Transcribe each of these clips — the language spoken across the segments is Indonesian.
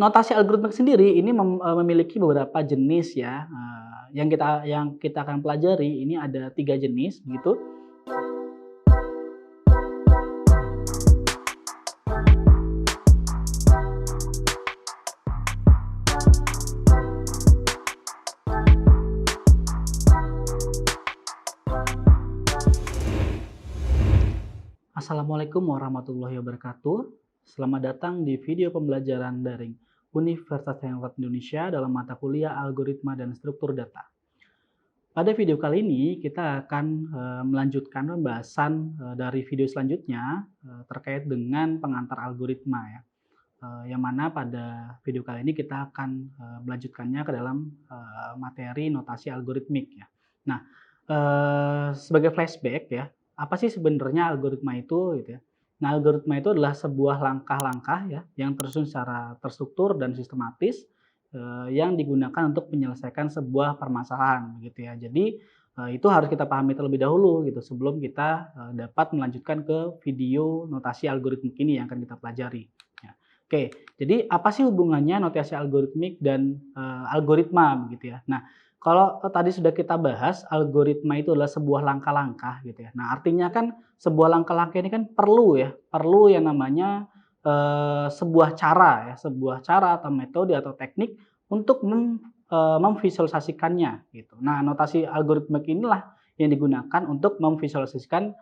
notasi algoritmik sendiri ini memiliki beberapa jenis ya, yang kita akan pelajari ini ada 3 jenis begitu. Assalamualaikum warahmatullahi wabarakatuh. Selamat datang di video pembelajaran daring Universitas Teknologi Indonesia dalam mata kuliah Algoritma dan Struktur Data. Pada video kali ini kita akan melanjutkan pembahasan dari video selanjutnya terkait dengan pengantar algoritma ya. Yang mana pada video kali ini kita akan melanjutkannya ke dalam materi notasi algoritmik ya. Nah, sebagai flashback ya, apa sih sebenarnya algoritma itu gitu ya. Nah, algoritma itu adalah sebuah langkah-langkah ya yang tersusun secara terstruktur dan sistematis yang digunakan untuk menyelesaikan sebuah permasalahan gitu ya. Jadi itu harus kita pahami terlebih dahulu gitu sebelum kita dapat melanjutkan ke video notasi algoritmik ini yang akan kita pelajari. Ya. Oke, jadi apa sih hubungannya notasi algoritmik dan algoritma begitu ya. Nah, kalau tadi sudah kita bahas, algoritma itu adalah sebuah langkah-langkah gitu ya. Nah, artinya kan sebuah langkah-langkah ini kan perlu yang namanya sebuah cara atau metode atau teknik untuk memvisualisasikannya gitu. Nah, notasi algoritmik inilah yang digunakan untuk memvisualisasikan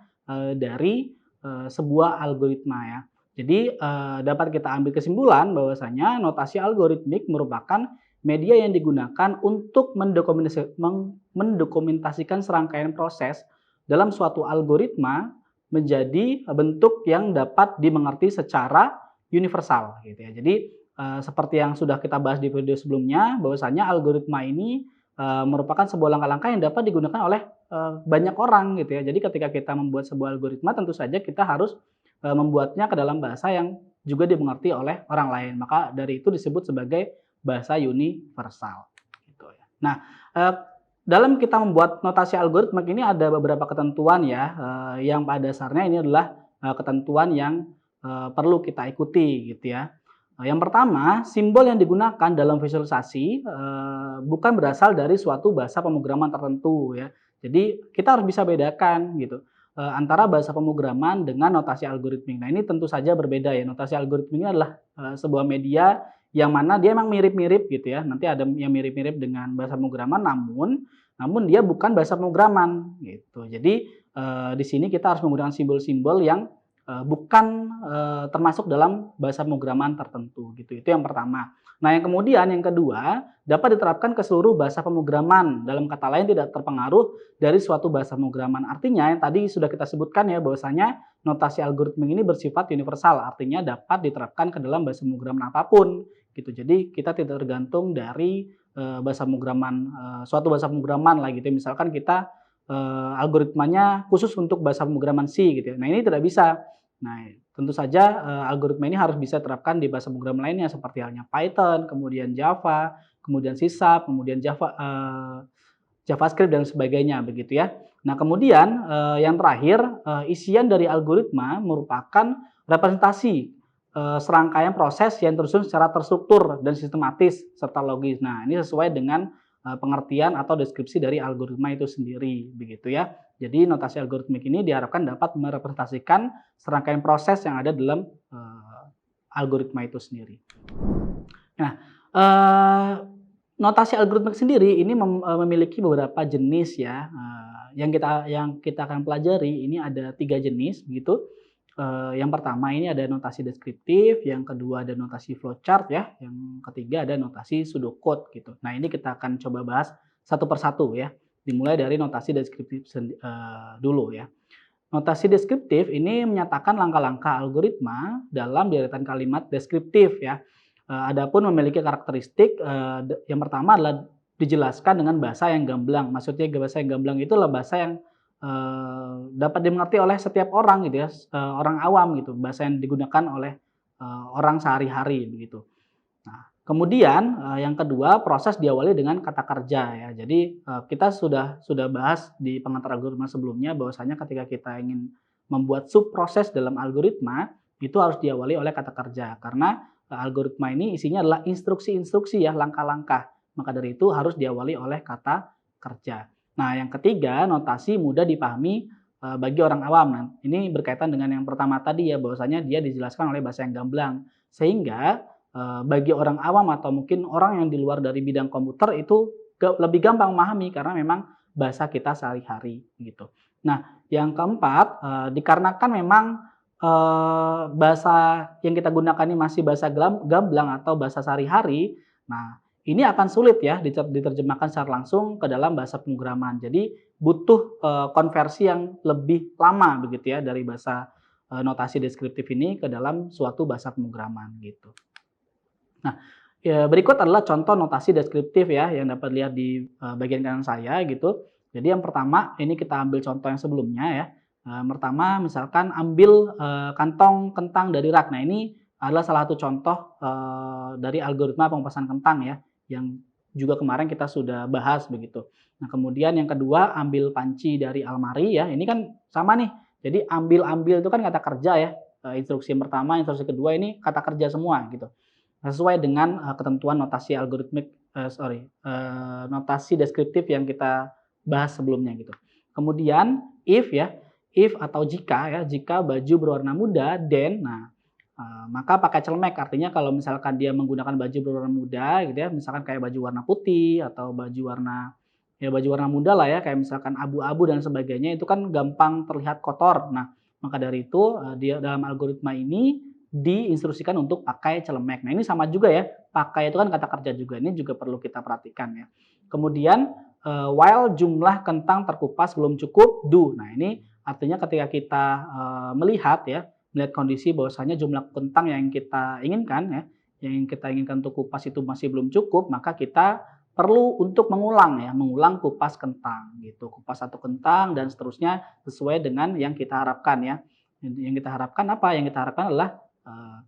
dari sebuah algoritma ya. Jadi dapat kita ambil kesimpulan bahwasanya notasi algoritmik merupakan media yang digunakan untuk mendokumentasikan serangkaian proses dalam suatu algoritma menjadi bentuk yang dapat dimengerti secara universal gitu ya. Jadi seperti yang sudah kita bahas di video sebelumnya bahwasanya algoritma ini merupakan sebuah langkah-langkah yang dapat digunakan oleh banyak orang gitu ya. Jadi ketika kita membuat sebuah algoritma tentu saja kita harus membuatnya ke dalam bahasa yang juga dimengerti oleh orang lain. Maka dari itu disebut sebagai bahasa universal gitu ya. Nah, dalam kita membuat notasi algoritmik ini ada beberapa ketentuan ya, yang pada dasarnya ini adalah ketentuan yang perlu kita ikuti gitu ya. Yang pertama, simbol yang digunakan dalam visualisasi bukan berasal dari suatu bahasa pemrograman tertentu ya. Jadi kita harus bisa bedakan gitu antara bahasa pemrograman dengan notasi algoritmik. Nah, ini tentu saja berbeda ya. Notasi algoritmik ini adalah sebuah media yang mana dia memang mirip-mirip gitu ya. Nanti ada yang mirip-mirip dengan bahasa pemrograman namun dia bukan bahasa pemrograman gitu. Jadi di sini kita harus menggunakan simbol-simbol yang bukan termasuk dalam bahasa pemrograman tertentu gitu. Itu yang pertama. Nah, yang kemudian yang kedua, dapat diterapkan ke seluruh bahasa pemrograman. Dalam kata lain tidak terpengaruh dari suatu bahasa pemrograman. Artinya yang tadi sudah kita sebutkan ya bahwasanya notasi algoritmik ini bersifat universal, artinya dapat diterapkan ke dalam bahasa pemrograman apapun gitu. Jadi kita tidak tergantung dari bahasa pemrograman suatu bahasa pemrograman lah gitu. Misalkan kita algoritmanya khusus untuk bahasa pemrograman C gitu ya. Nah, ini tidak bisa. Nah, tentu saja algoritma ini harus bisa diterapkan di bahasa pemrograman lainnya seperti halnya Python, kemudian Java, kemudian C#, kemudian JavaScript dan sebagainya begitu ya. Nah, kemudian yang terakhir, isian dari algoritma merupakan representasi serangkaian proses yang tersusun secara terstruktur dan sistematis serta logis. Nah, ini sesuai dengan pengertian atau deskripsi dari algoritma itu sendiri begitu ya. Jadi notasi algoritmik ini diharapkan dapat merepresentasikan serangkaian proses yang ada dalam algoritma itu sendiri. Nah, notasi algoritmik sendiri ini memiliki beberapa jenis ya. Yang kita akan pelajari ini ada 3 jenis begitu. Yang pertama ini ada notasi deskriptif, yang kedua ada notasi flowchart ya, yang ketiga ada notasi pseudocode gitu. Nah, ini kita akan coba bahas satu persatu ya. Dimulai dari notasi deskriptif dulu ya. Notasi deskriptif ini menyatakan langkah-langkah algoritma dalam deretan kalimat deskriptif ya. Adapun memiliki karakteristik yang pertama adalah dijelaskan dengan bahasa yang gamblang. Maksudnya bahasa yang gamblang itu adalah bahasa yang dapat dimengerti oleh setiap orang gitu ya, orang awam gitu, bahasa yang digunakan oleh orang sehari-hari begitu. Nah, kemudian yang kedua proses diawali dengan kata kerja ya. Jadi kita sudah bahas di pengantar algoritma sebelumnya bahwasanya ketika kita ingin membuat subproses dalam algoritma itu harus diawali oleh kata kerja karena algoritma ini isinya adalah instruksi-instruksi ya, langkah-langkah. Maka dari itu harus diawali oleh kata kerja. Nah, yang ketiga, notasi mudah dipahami bagi orang awam. Nah, ini berkaitan dengan yang pertama tadi ya, bahwasanya dia dijelaskan oleh bahasa yang gamblang. Sehingga bagi orang awam atau mungkin orang yang di luar dari bidang komputer itu lebih gampang memahami karena memang bahasa kita sehari-hari gitu. Nah, yang keempat, dikarenakan memang bahasa yang kita gunakan ini masih bahasa gamblang atau bahasa sehari-hari, nah ini akan sulit ya diterjemahkan secara langsung ke dalam bahasa pemrograman. Jadi butuh konversi yang lebih lama begitu ya dari bahasa notasi deskriptif ini ke dalam suatu bahasa pemrograman gitu. Nah, ya berikut adalah contoh notasi deskriptif ya yang dapat dilihat di bagian kanan saya gitu. Jadi yang pertama ini kita ambil contoh yang sebelumnya ya. Pertama misalkan ambil kantong kentang dari rak. Nah, ini adalah salah satu contoh dari algoritma pengupasan kentang ya yang juga kemarin kita sudah bahas begitu. Nah, kemudian yang kedua ambil panci dari almari ya. Ini kan sama nih. Jadi ambil itu kan kata kerja ya. Instruksi yang pertama, instruksi kedua ini kata kerja semua gitu. Sesuai dengan ketentuan notasi algoritmik notasi deskriptif yang kita bahas sebelumnya gitu. Kemudian if ya, if atau jika ya, jika baju berwarna muda then, nah maka pakai celemek. Artinya kalau misalkan dia menggunakan baju berwarna muda gitu ya, misalkan kayak baju warna putih atau baju warna muda lah ya, kayak misalkan abu-abu dan sebagainya, itu kan gampang terlihat kotor. Nah, maka dari itu dia dalam algoritma ini diinstruksikan untuk pakai celemek. Nah, ini sama juga ya, pakai itu kan kata kerja juga. Ini juga perlu kita perhatikan ya. Kemudian while jumlah kentang terkupas belum cukup, do. Nah, ini artinya ketika kita melihat kondisi bahwasanya jumlah kentang yang kita inginkan ya, yang kita inginkan untuk kupas itu masih belum cukup, maka kita perlu untuk mengulang kupas kentang gitu. Kupas satu kentang dan seterusnya sesuai dengan yang kita harapkan ya. Yang kita harapkan apa? Yang kita harapkan adalah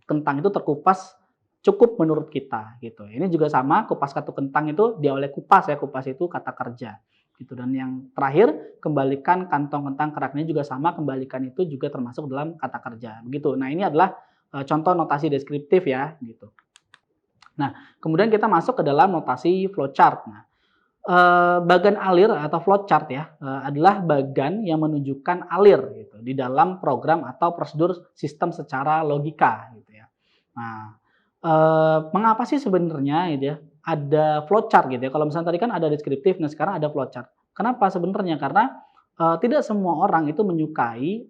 kentang itu terkupas cukup menurut kita gitu. Ini juga sama, kupas satu kentang itu dia oleh kupas ya, kupas itu kata kerja gitu. Dan yang terakhir, kembalikan kantong kentang kerak, ini juga sama, kembalikan itu juga termasuk dalam kata kerja begitu. Nah, ini adalah contoh notasi deskriptif ya gitu. Nah, kemudian kita masuk ke dalam notasi flowchart. Nah, bagan alir atau flowchart ya adalah bagan yang menunjukkan alir gitu di dalam program atau prosedur sistem secara logika gitu ya. Nah, mengapa sih sebenarnya gitu ya ada flowchart gitu ya? Kalau misalnya tadi kan ada deskriptif, nah sekarang ada flowchart. Kenapa sebenarnya? Karena tidak semua orang itu menyukai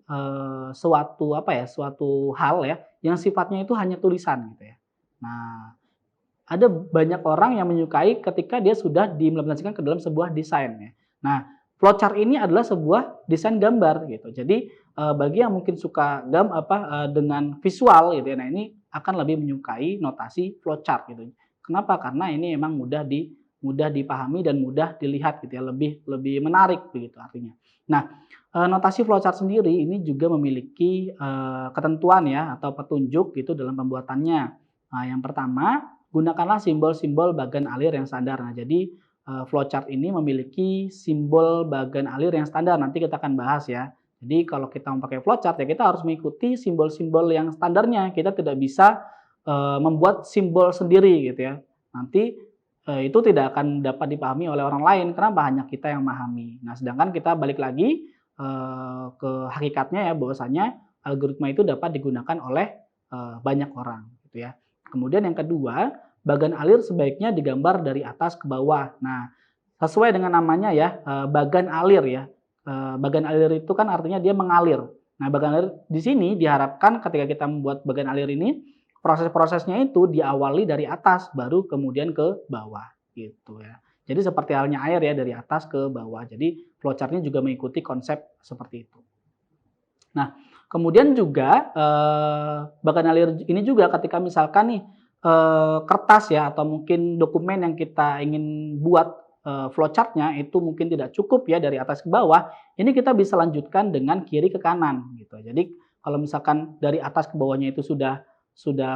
suatu hal ya yang sifatnya itu hanya tulisan gitu ya. Nah, ada banyak orang yang menyukai ketika dia sudah diimplementasikan ke dalam sebuah desain ya. Nah, flowchart ini adalah sebuah desain gambar gitu. Jadi bagi yang mungkin suka dengan visual gitu ya. Nah, ini akan lebih menyukai notasi flowchart gitu. Kenapa? Karena ini memang mudah dipahami dan mudah dilihat gitu ya, lebih menarik begitu artinya. Nah, notasi flowchart sendiri ini juga memiliki ketentuan ya atau petunjuk gitu dalam pembuatannya. Nah, yang pertama, gunakanlah simbol-simbol bagan alir yang standar. Nah, jadi flowchart ini memiliki simbol bagan alir yang standar. Nanti kita akan bahas ya. Jadi kalau kita memakai flowchart ya kita harus mengikuti simbol-simbol yang standarnya. Kita tidak bisa membuat simbol sendiri gitu ya. Nanti itu tidak akan dapat dipahami oleh orang lain. Kenapa? Hanya kita yang memahami. Nah, sedangkan kita balik lagi ke hakikatnya ya, bahwasanya algoritma itu dapat digunakan oleh banyak orang gitu ya. Kemudian yang kedua, bagan alir sebaiknya digambar dari atas ke bawah. Nah, sesuai dengan namanya ya, bagan alir ya. Bagan alir itu kan artinya dia mengalir. Nah, bagan alir di sini diharapkan ketika kita membuat bagan alir ini, proses-prosesnya itu diawali dari atas, baru kemudian ke bawah gitu ya. Jadi seperti halnya air ya, dari atas ke bawah. Jadi flowchart-nya juga mengikuti konsep seperti itu. Nah, kemudian juga bagan alir ini juga ketika misalkan nih kertas ya atau mungkin dokumen yang kita ingin buat flowchart-nya itu mungkin tidak cukup ya dari atas ke bawah, ini kita bisa lanjutkan dengan kiri ke kanan gitu. Jadi kalau misalkan dari atas ke bawahnya itu sudah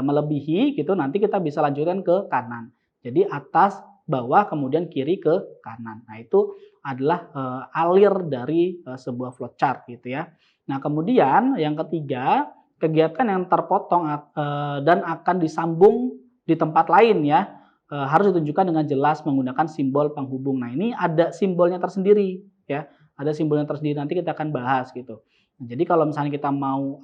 melebihi gitu, nanti kita bisa lanjutkan ke kanan. Jadi atas, bawah, kemudian kiri ke kanan. Nah, itu adalah alir dari sebuah flowchart gitu ya. Nah, kemudian yang ketiga, kegiatan yang terpotong dan akan disambung di tempat lain ya, harus ditunjukkan dengan jelas menggunakan simbol penghubung. Nah, ini ada simbolnya tersendiri ya, ada simbolnya tersendiri, nanti kita akan bahas gitu. Nah, jadi kalau misalnya kita mau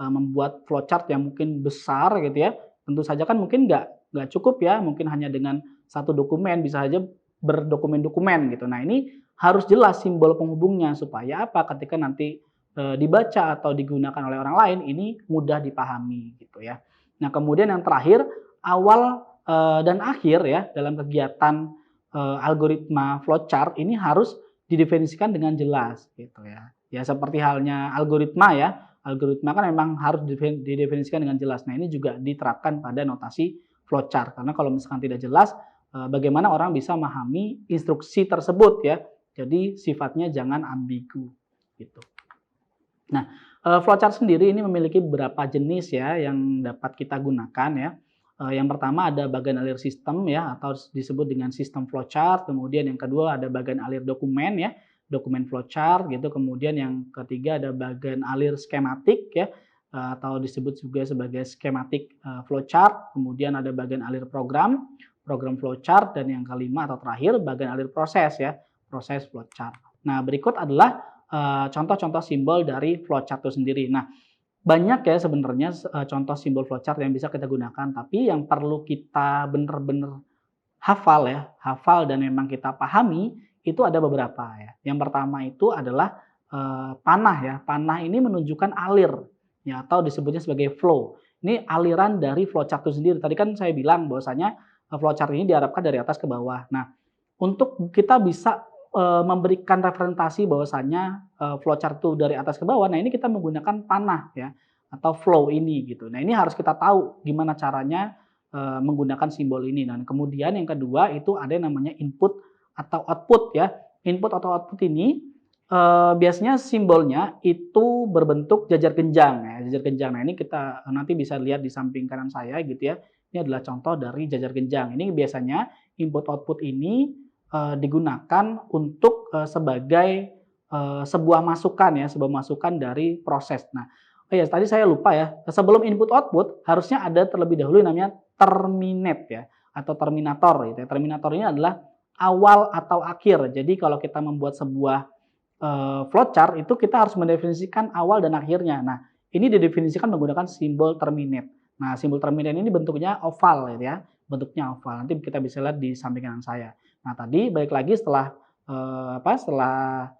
membuat flowchart yang mungkin besar gitu ya, tentu saja kan mungkin nggak cukup ya, mungkin hanya dengan satu dokumen, bisa saja berdokumen-dokumen gitu. Nah, ini harus jelas simbol penghubungnya supaya apa? Ketika nanti dibaca atau digunakan oleh orang lain, ini mudah dipahami gitu ya. Nah, kemudian yang terakhir, awal dan akhir ya dalam kegiatan algoritma flowchart ini harus didefinisikan dengan jelas gitu ya. Ya seperti halnya algoritma ya. Algoritma kan memang harus didefinisikan dengan jelas. Nah, ini juga diterapkan pada notasi flowchart karena kalau misalkan tidak jelas bagaimana orang bisa memahami instruksi tersebut ya. Jadi sifatnya jangan ambigu gitu. Nah, flowchart sendiri ini memiliki beberapa jenis ya yang dapat kita gunakan ya. Yang pertama ada bagian alir sistem ya atau disebut dengan sistem flowchart. Kemudian yang kedua ada bagian alir dokumen ya, dokumen flowchart gitu. Kemudian yang ketiga ada bagian alir skematik ya atau disebut juga sebagai skematik flowchart. Kemudian ada bagian alir program, program flowchart, dan yang kelima atau terakhir bagian alir proses ya, proses flowchart. Nah, berikut adalah contoh-contoh simbol dari flowchart itu sendiri. Nah, banyak ya sebenarnya contoh simbol flowchart yang bisa kita gunakan, tapi yang perlu kita benar-benar hafal dan memang kita pahami itu ada beberapa ya. Yang pertama itu adalah panah ya. Panah ini menunjukkan alir ya atau disebutnya sebagai flow. Ini aliran dari flowchart itu sendiri. Tadi kan saya bilang bahwasanya flowchart ini diharapkan dari atas ke bawah. Nah, untuk kita bisa memberikan representasi bahwasanya flowchart itu dari atas ke bawah, nah ini kita menggunakan panah ya atau flow ini gitu. Nah, ini harus kita tahu gimana caranya menggunakan simbol ini. Dan kemudian yang kedua itu ada yang namanya input atau output ya. Input atau output ini biasanya simbolnya itu berbentuk jajar genjang ya, jajar genjang. Nah, ini kita nanti bisa lihat di samping kanan saya gitu ya. Ini adalah contoh dari jajar genjang. Ini biasanya input output ini digunakan untuk sebagai sebuah masukan ya, sebuah masukan dari proses. Nah, oh ya tadi saya lupa ya, sebelum input output harusnya ada terlebih dahulu yang namanya terminate ya atau terminator gitu ya. Terminator ini adalah awal atau akhir. Jadi kalau kita membuat sebuah flowchart itu kita harus mendefinisikan awal dan akhirnya. Nah, ini didefinisikan menggunakan simbol terminate. Nah, simbol terminate ini bentuknya oval gitu ya, bentuknya oval. Nanti kita bisa lihat di samping kanan saya. Nah, tadi balik lagi setelah setelah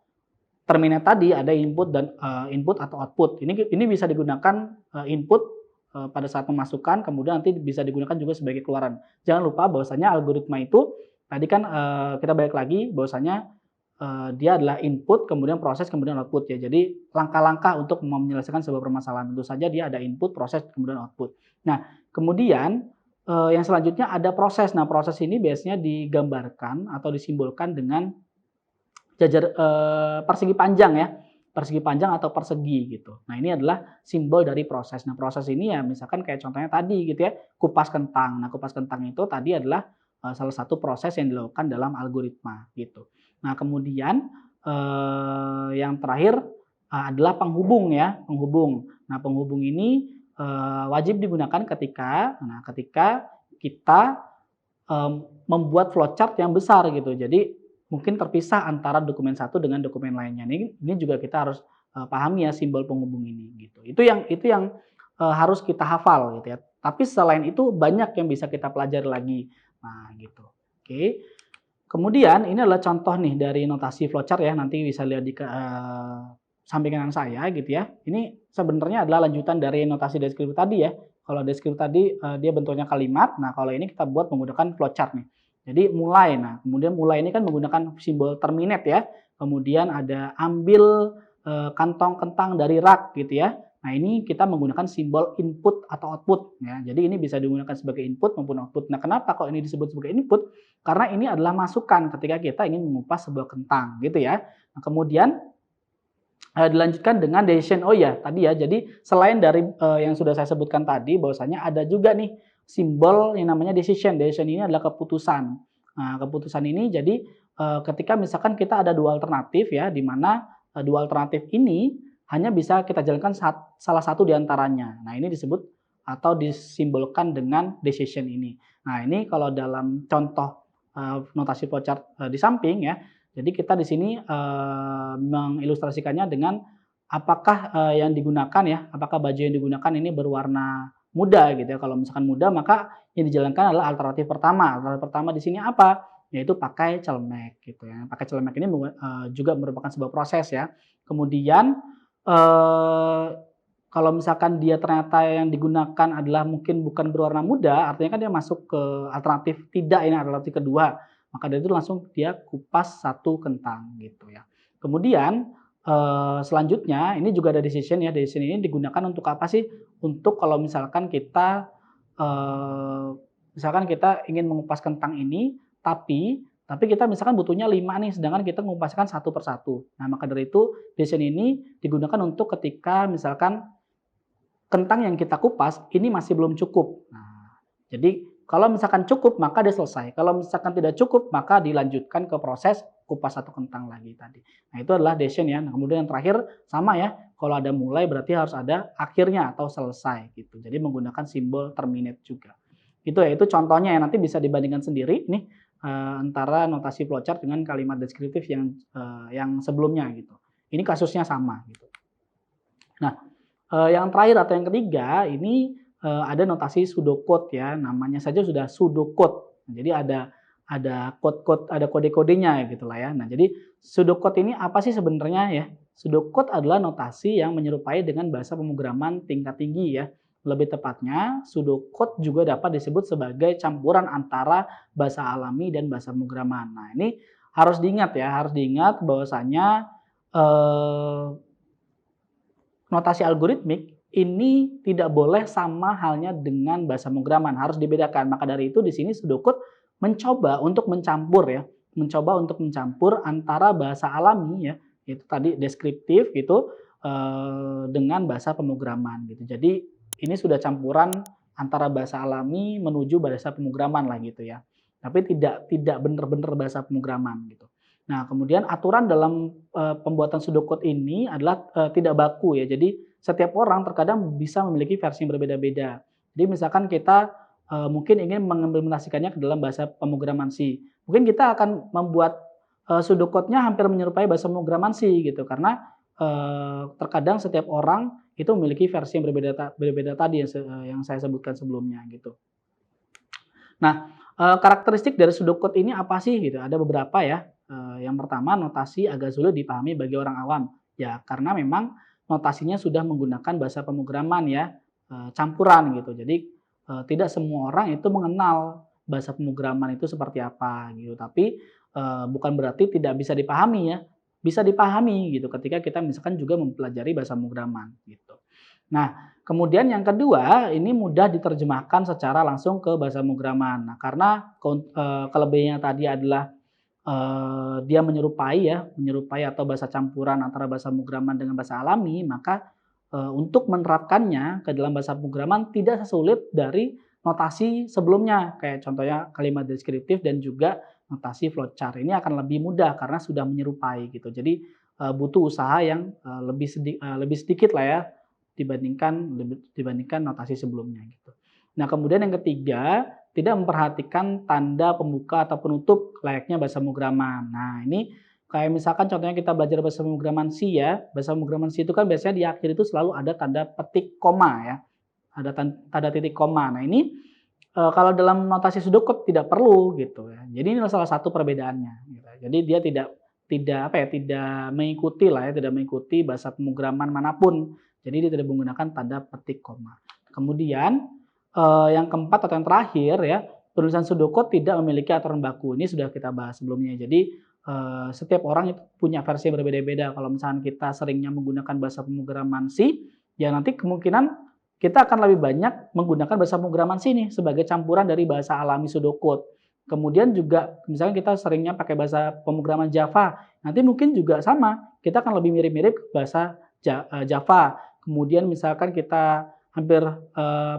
terminate tadi ada input dan input atau output. Ini bisa digunakan input pada saat memasukkan, kemudian nanti bisa digunakan juga sebagai keluaran. Jangan lupa bahwasanya algoritma itu tadi kan kita balik lagi bahwasanya dia adalah input, kemudian proses, kemudian output ya. Jadi langkah-langkah untuk menyelesaikan sebuah permasalahan. Tentu saja dia ada input, proses, kemudian output. Nah, kemudian yang selanjutnya ada proses. Nah, proses ini biasanya digambarkan atau disimbolkan dengan jajar persegi panjang ya, persegi panjang atau persegi gitu. Nah, ini adalah simbol dari proses. Nah, proses ini ya misalkan kayak contohnya tadi gitu ya, kupas kentang. Nah, kupas kentang itu tadi adalah salah satu proses yang dilakukan dalam algoritma gitu. Nah, kemudian yang terakhir adalah penghubung ya, penghubung. Nah, penghubung ini wajib digunakan ketika kita membuat flowchart yang besar gitu. Jadi mungkin terpisah antara dokumen satu dengan dokumen lainnya. Ini juga kita harus pahami ya simbol penghubung ini gitu. Itu yang harus kita hafal gitu ya. Tapi selain itu banyak yang bisa kita pelajari lagi. Nah, gitu. Oke. Kemudian ini adalah contoh nih dari notasi flowchart ya. Nanti bisa lihat di samping kanan saya gitu ya. Ini sebenarnya adalah lanjutan dari notasi deskriptif tadi ya. Kalau deskriptif tadi dia bentuknya kalimat. Nah, kalau ini kita buat menggunakan flowchart nih. Jadi mulai. Nah, kemudian mulai ini kan menggunakan simbol terminate ya. Kemudian ada ambil kantong kentang dari rak gitu ya. Nah, ini kita menggunakan simbol input atau output ya. Jadi ini bisa digunakan sebagai input maupun output. Nah, kenapa kok ini disebut sebagai input? Karena ini adalah masukan ketika kita ingin mengupas sebuah kentang gitu ya. Nah, kemudian dilanjutkan dengan decision. Oh ya, tadi ya. Jadi selain dari yang sudah saya sebutkan tadi bahwasanya ada juga nih simbol yang namanya decision. Decision ini adalah keputusan. Nah, keputusan ini jadi ketika misalkan kita ada dua alternatif ya, di mana dua alternatif ini hanya bisa kita jalankan salah satu di antaranya. Nah, ini disebut atau disimbolkan dengan decision ini. Nah, ini kalau dalam contoh notasi flowchart di samping ya. Jadi kita di sini mengilustrasikannya dengan apakah yang digunakan ya, apakah baju yang digunakan ini berwarna muda gitu ya. Kalau misalkan muda maka yang dijalankan adalah alternatif pertama. Alternatif pertama di sini apa? Yaitu pakai celemek gitu ya. Pakai celemek ini juga merupakan sebuah proses ya. Kemudian kalau misalkan dia ternyata yang digunakan adalah mungkin bukan berwarna muda, artinya kan dia masuk ke alternatif tidak, ini alternatif kedua. Maka dari itu langsung dia kupas satu kentang gitu ya. Kemudian selanjutnya ini juga ada decision ya. Decision ini digunakan untuk apa sih? Untuk kalau misalkan kita ingin mengupas kentang ini, tapi kita misalkan butuhnya 5 nih, sedangkan kita mengupaskan satu persatu. Nah, maka dari itu decision ini digunakan untuk ketika misalkan kentang yang kita kupas ini masih belum cukup. Nah, jadi kalau misalkan cukup maka dia selesai. Kalau misalkan tidak cukup maka dilanjutkan ke proses kupas satu kentang lagi tadi. Nah, itu adalah decision ya. Nah, kemudian yang terakhir sama ya. Kalau ada mulai berarti harus ada akhirnya atau selesai gitu. Jadi menggunakan simbol terminate juga. Itu ya, itu contohnya ya, nanti bisa dibandingkan sendiri nih antara notasi flowchart dengan kalimat deskriptif yang sebelumnya gitu. Ini kasusnya sama gitu. Nah, yang terakhir atau yang ketiga ini ada notasi pseudocode ya, namanya saja sudah pseudocode. Jadi ada kode-kodenya gitu lah ya. Nah, jadi pseudocode ini apa sih sebenarnya ya? Pseudocode adalah notasi yang menyerupai dengan bahasa pemrograman tingkat tinggi ya. Lebih tepatnya, pseudocode juga dapat disebut sebagai campuran antara bahasa alami dan bahasa pemrograman. Nah, ini harus diingat ya, harus diingat bahwasanya notasi algoritmik ini tidak boleh sama halnya dengan bahasa pemrograman, harus dibedakan. Maka dari itu di sini pseudocode mencoba untuk mencampur antara bahasa alami ya, itu tadi deskriptif gitu dengan bahasa pemrograman gitu. Jadi ini sudah campuran antara bahasa alami menuju bahasa pemrograman lah gitu ya. Tapi tidak benar-benar bahasa pemrograman gitu. Nah, kemudian aturan dalam pembuatan pseudocode ini adalah tidak baku ya. Jadi setiap orang terkadang bisa memiliki versi yang berbeda-beda. Jadi misalkan kita mungkin ingin mengimplementasikannya ke dalam bahasa pemrograman C. Mungkin kita akan membuat pseudocode-nya hampir menyerupai bahasa pemrograman C gitu, karena terkadang setiap orang itu memiliki versi yang berbeda tadi yang saya sebutkan sebelumnya gitu. Nah, karakteristik dari pseudocode ini apa sih gitu? Ada beberapa ya. Yang pertama, notasi agak sulit dipahami bagi orang awam. Ya, karena memang notasinya sudah menggunakan bahasa pemrograman ya, campuran gitu. Jadi tidak semua orang itu mengenal bahasa pemrograman itu seperti apa gitu. Tapi bukan berarti tidak bisa dipahami ya. Bisa dipahami gitu ketika kita misalkan juga mempelajari bahasa pemrograman gitu. Nah, kemudian yang kedua, ini mudah diterjemahkan secara langsung ke bahasa pemrograman. Nah, karena kelebihannya tadi adalah dia menyerupai atau bahasa campuran antara bahasa pemrograman dengan bahasa alami, maka untuk menerapkannya ke dalam bahasa pemrograman tidak sesulit dari notasi sebelumnya, kayak contohnya kalimat deskriptif dan juga notasi flowchart. Ini akan lebih mudah karena sudah menyerupai gitu. Jadi butuh usaha yang lebih sedikit lah ya dibandingkan notasi sebelumnya gitu. Nah, kemudian yang ketiga, tidak memperhatikan tanda pembuka atau penutup layaknya bahasa pemrograman. Nah, ini kayak misalkan contohnya kita belajar bahasa pemrograman C ya. Bahasa pemrograman C itu kan biasanya di akhir itu selalu ada tanda petik koma ya. Ada tanda titik koma. Nah, ini kalau dalam notasi pseudocode tidak perlu gitu ya. Jadi ini salah satu perbedaannya gitu. Jadi dia tidak mengikuti bahasa pemrograman manapun. Jadi dia tidak menggunakan tanda petik koma. Kemudian yang keempat atau yang terakhir ya, penulisan pseudocode tidak memiliki aturan baku. Ini sudah kita bahas sebelumnya. Jadi setiap orang itu punya versi yang berbeda-beda. Kalau misalnya kita seringnya menggunakan bahasa pemrograman C, ya nanti kemungkinan kita akan lebih banyak menggunakan bahasa pemrograman C nih sebagai campuran dari bahasa alami pseudocode. Kemudian juga misalnya kita seringnya pakai bahasa pemrograman Java, nanti mungkin juga sama, kita akan lebih mirip-mirip bahasa Java. Kemudian misalkan kita hampir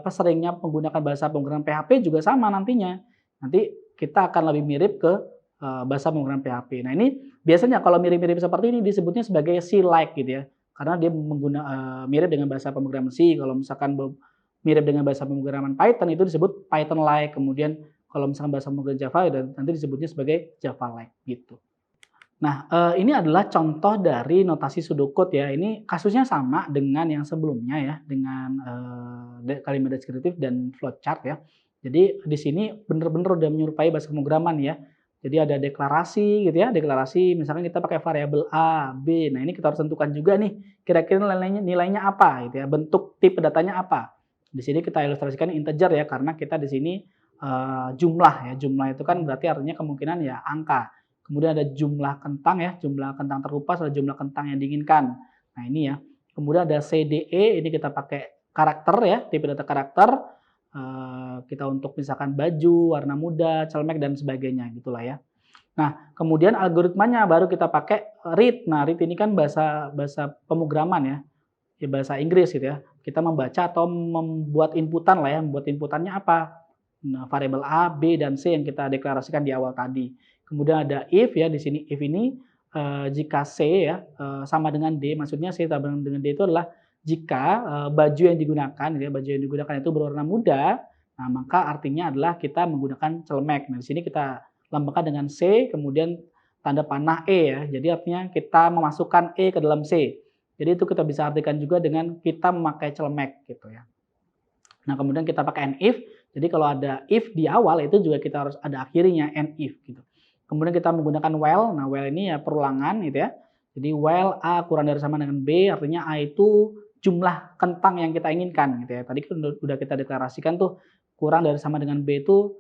seringnya menggunakan bahasa pemrograman PHP juga sama nantinya. Nanti kita akan lebih mirip ke bahasa pemrograman PHP. Nah, ini biasanya kalau mirip-mirip seperti ini disebutnya sebagai C-like gitu ya. karena dia mirip dengan bahasa pemrograman C. Kalau misalkan mirip dengan bahasa pemrograman Python itu disebut Python-like. Kemudian kalau misalkan bahasa pemrograman Java nanti disebutnya sebagai Java-like gitu. Nah, ini adalah contoh dari notasi pseudocode ya. Ini kasusnya sama dengan yang sebelumnya ya, dengan kalimat deskriptif dan flowchart ya. Jadi di sini benar-benar udah menyerupai bahasa pemrograman ya. Jadi ada deklarasi gitu ya, deklarasi misalkan kita pakai variabel A, B. Nah, ini kita harus tentukan juga nih kira-kira nilainya apa gitu ya, bentuk tipe datanya apa. Di sini kita ilustrasikan integer ya, karena kita di sini jumlah ya. Jumlah itu kan berarti artinya kemungkinan ya angka. Kemudian ada jumlah kentang ya, jumlah kentang terkupas, ada jumlah kentang yang diinginkan. Nah ini ya. Kemudian ada CDE, ini kita pakai karakter ya, tipe data karakter. Kita untuk misalkan baju, warna muda, celemek, dan sebagainya gitulah ya. Nah kemudian algoritmanya baru kita pakai read. Nah read ini kan bahasa pemrograman ya bahasa Inggris gitu ya. Kita membaca atau membuat inputan lah ya, membuat inputannya apa? Nah, variabel A, B, dan C yang kita deklarasikan di awal tadi. Kemudian ada if ya, di sini if ini jika C ya sama dengan D, maksudnya C sama dengan D itu adalah jika baju yang digunakan ya, baju yang digunakan itu berwarna muda, nah maka artinya adalah kita menggunakan celemek. Nah, di sini kita lambangkan dengan C, kemudian tanda panah E ya. Jadi artinya kita memasukkan E ke dalam C. Jadi itu kita bisa artikan juga dengan kita memakai celemek gitu ya. Nah, kemudian kita pakai if. Jadi kalau ada if di awal itu juga kita harus ada akhirnya and if gitu. Kemudian kita menggunakan while. Nah, while ini ya perulangan gitu ya. Jadi while A kurang dari sama dengan B, artinya A itu jumlah kentang yang kita inginkan gitu ya. Tadi kan udah kita deklarasikan tuh kurang dari sama dengan B itu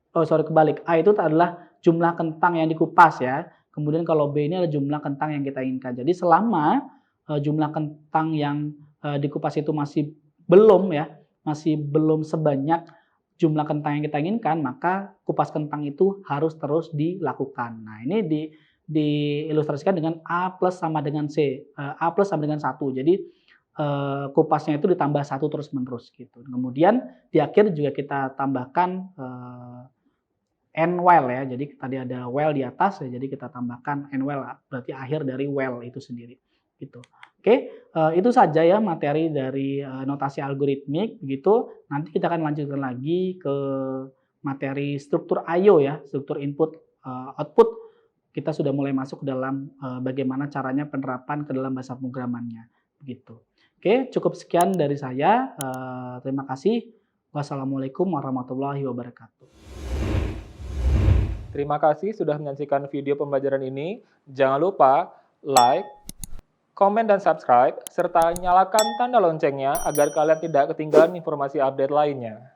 kebalik. A itu adalah jumlah kentang yang dikupas ya. Kemudian kalau B ini adalah jumlah kentang yang kita inginkan. Jadi selama jumlah kentang yang dikupas itu masih belum sebanyak jumlah kentang yang kita inginkan, maka kupas kentang itu harus terus dilakukan. Nah, ini diilustrasikan dengan A plus sama dengan C. A plus sama dengan 1. Jadi kupasnya itu ditambah 1 terus-menerus gitu. Kemudian di akhir juga kita tambahkan end while ya. Jadi tadi ada while di atas ya, jadi kita tambahkan end while, berarti akhir dari while itu sendiri gitu. Oke, itu saja ya materi dari notasi algoritmik begitu. Nanti kita akan lanjutkan lagi ke materi struktur I/O ya, struktur input output. Kita sudah mulai masuk ke dalam bagaimana caranya penerapan ke dalam bahasa pemrogramannya begitu. Oke, cukup sekian dari saya. Terima kasih. Wassalamualaikum warahmatullahi wabarakatuh. Terima kasih sudah menyaksikan video pembelajaran ini. Jangan lupa like, komen dan subscribe, serta nyalakan tanda loncengnya agar kalian tidak ketinggalan informasi update lainnya.